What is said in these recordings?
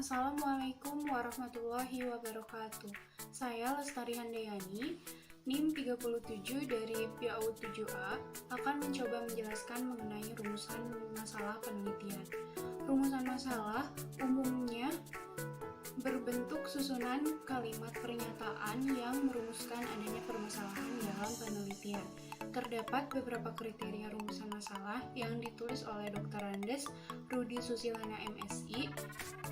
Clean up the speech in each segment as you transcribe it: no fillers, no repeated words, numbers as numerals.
Assalamualaikum warahmatullahi wabarakatuh. Saya Lestari Handayani, NIM 37 dari PAUD 7A, akan mencoba menjelaskan mengenai rumusan masalah penelitian. Rumusan masalah umumnya berbentuk susunan kalimat pernyataan yang merumuskan adanya permasalahan dalam penelitian. Terdapat beberapa kriteria rumusan masalah yang ditulis oleh Dr. Andes Rudi Susilana MSI,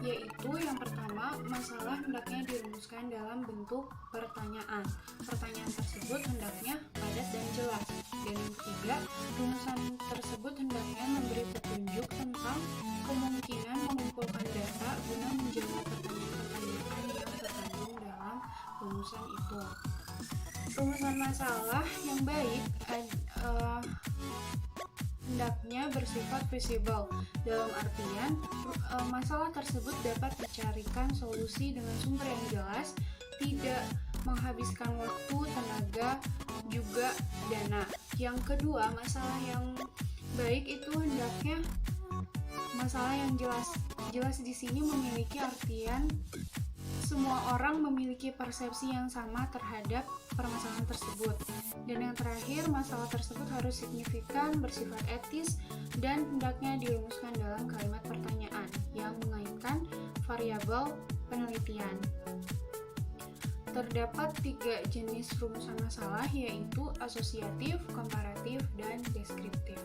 yaitu yang pertama, masalah hendaknya dirumuskan dalam bentuk pertanyaan. Pertanyaan tersebut hendaknya padat dan jelas. Dan yang ketiga, rumusan tersebut hendaknya memberi petunjuk tentang kemungkinan mengumpulkan data guna menjawab pertanyaan-pertanyaan yang terkandung dalam rumusan itu. Rumusan masalah yang baik hendaknya bersifat visible, dalam artian masalah tersebut dapat dicarikan solusi dengan sumber yang jelas, tidak menghabiskan waktu, tenaga, juga dana. Yang kedua, masalah yang baik itu hendaknya masalah yang jelas. Jelas di sini memiliki artian semua orang memiliki persepsi yang sama terhadap permasalahan tersebut. Dan yang terakhir, masalah tersebut harus signifikan, bersifat etis, dan hendaknya dirumuskan dalam kalimat pertanyaan yang mengaitkan variabel penelitian. Terdapat 3 jenis rumusan masalah, yaitu asosiatif, komparatif, dan deskriptif.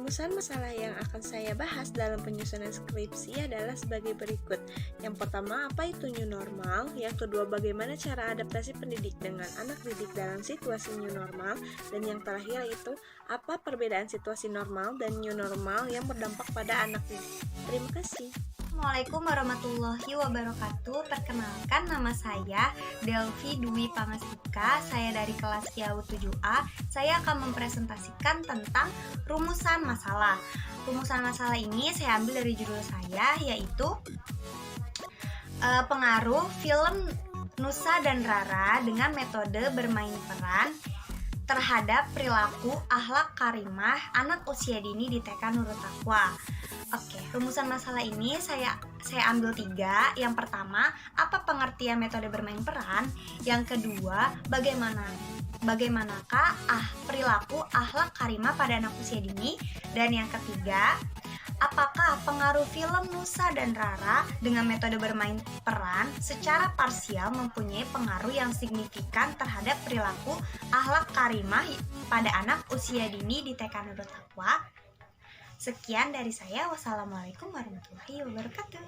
Rumusan masalah yang akan saya bahas dalam penyusunan skripsi adalah sebagai berikut. Yang pertama, apa itu new normal? Yang kedua, bagaimana cara adaptasi pendidik dengan anak didik dalam situasi new normal? Dan yang terakhir yaitu, apa perbedaan situasi normal dan new normal yang berdampak pada anak didik? Terima kasih. Assalamualaikum warahmatullahi wabarakatuh. Perkenalkan, nama saya Delvi Dwi Pangastika. Saya dari kelas PAUD 7A. Saya akan mempresentasikan tentang rumusan masalah. Rumusan masalah ini saya ambil dari judul saya, yaitu pengaruh film Nusa dan Rara dengan metode bermain peran terhadap perilaku akhlak karimah anak usia dini di TK Nurul Taqwa. Oke, rumusan masalah ini saya ambil 3. Yang pertama, apa pengertian metode bermain peran? Yang kedua, bagaimanakah perilaku akhlak karimah pada anak usia dini? Dan yang ketiga, apakah pengaruh film Nusa dan Rara dengan metode bermain peran secara parsial mempunyai pengaruh yang signifikan terhadap perilaku akhlak karimah pada anak usia dini di TK Nurul Taqwa? Sekian dari saya. Wassalamualaikum warahmatullahi wabarakatuh.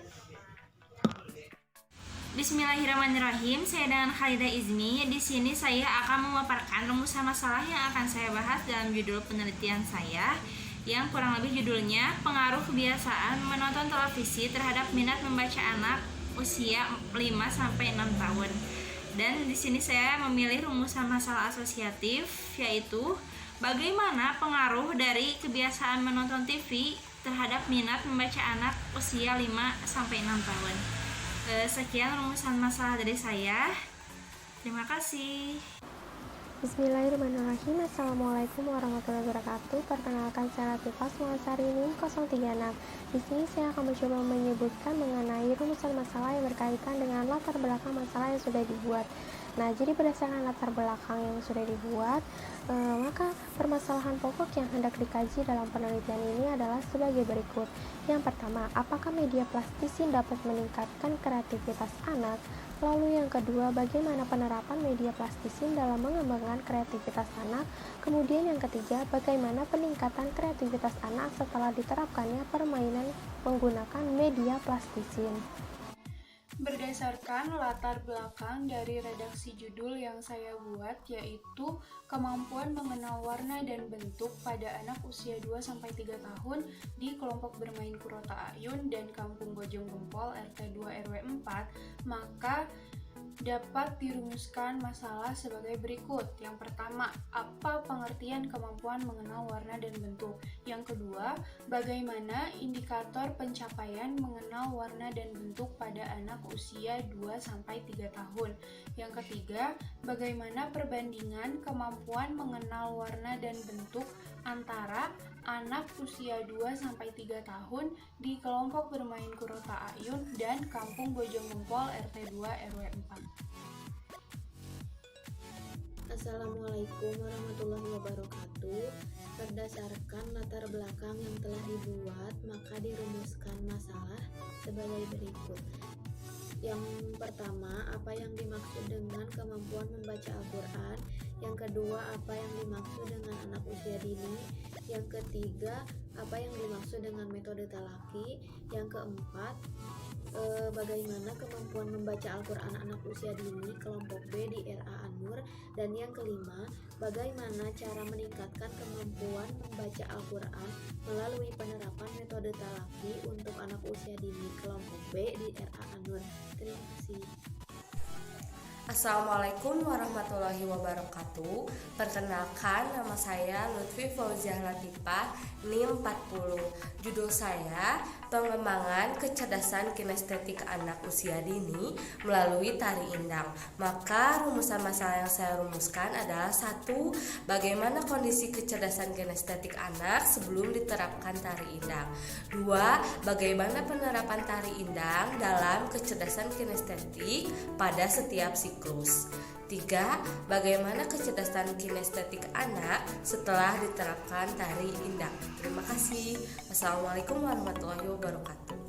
Bismillahirrahmanirrahim. Saya dengan Khalidah Izni. Di sini saya akan memaparkan rumusan masalah yang akan saya bahas dalam judul penelitian saya, yang kurang lebih judulnya pengaruh kebiasaan menonton televisi terhadap minat membaca anak usia 5-6 tahun. Dan di sini saya memilih rumusan masalah asosiatif, yaitu bagaimana pengaruh dari kebiasaan menonton TV terhadap minat membaca anak usia 5-6 tahun. Sekian rumusan masalah dari saya. Terima kasih. Bismillahirrahmanirrahim. Assalamualaikum warahmatullahi wabarakatuh. Perkenalkan, saya Latifah Sumansari NIM 036. Di sini saya akan mencoba menyebutkan mengenai rumusan masalah yang berkaitan dengan latar belakang masalah yang sudah dibuat. Nah, jadi berdasarkan latar belakang yang sudah dibuat, maka permasalahan pokok yang hendak dikaji dalam penelitian ini adalah sebagai berikut. Yang pertama, apakah media plastisin dapat meningkatkan kreativitas anak? Lalu yang kedua, bagaimana penerapan media plastisin dalam mengembangkan kreativitas anak? Kemudian yang ketiga, bagaimana peningkatan kreativitas anak setelah diterapkannya permainan menggunakan media plastisin? Berdasarkan latar belakang dari redaksi judul yang saya buat, yaitu kemampuan mengenal warna dan bentuk pada anak usia 2-3 tahun di kelompok bermain Kurota Ayun dan Kampung Bojong Gempol RT 2 RW 4, maka dapat dirumuskan masalah sebagai berikut. Yang pertama, apa pengertian kemampuan mengenal warna dan bentuk? Yang kedua, bagaimana indikator pencapaian mengenal warna dan bentuk pada anak usia 2-3 tahun? Yang ketiga, bagaimana perbandingan kemampuan mengenal warna dan bentuk antara anak usia 2-3 tahun di kelompok bermain Kurota Ayun dan Kampung Bojong Gempol RT 2 RW 4. Assalamualaikum warahmatullahi wabarakatuh. Berdasarkan latar belakang yang telah dibuat, maka dirumuskan masalah sebagai berikut. Yang pertama, apa yang dimaksud dengan kemampuan membaca Al-Quran. Yang kedua, apa yang dimaksud dengan anak usia dini. Yang ketiga, apa yang dimaksud dengan metode talaki. Yang keempat, bagaimana kemampuan membaca Al-Quran anak usia dini kelompok B di RA An-Nur. Dan yang kelima, bagaimana cara meningkatkan kemampuan membaca Al-Quran melalui penerapan metode talaki untuk anak usia dini kelompok B di RA An-Nur. Terima kasih. Assalamualaikum warahmatullahi wabarakatuh. Perkenalkan, nama saya Lutfi Fauziah Latifah, NIM 40. Judul saya pengembangan kecerdasan kinestetik anak usia dini melalui tari indang. Maka rumusan masalah yang saya rumuskan adalah 1. Bagaimana kondisi kecerdasan kinestetik anak sebelum diterapkan tari indang. 2. Bagaimana penerapan tari indang dalam kecerdasan kinestetik pada setiap siklus. 3. Bagaimana kecerdasan kinestetik anak setelah diterapkan tari indang. Terima kasih. Wassalamualaikum warahmatullahi wabarakatuh.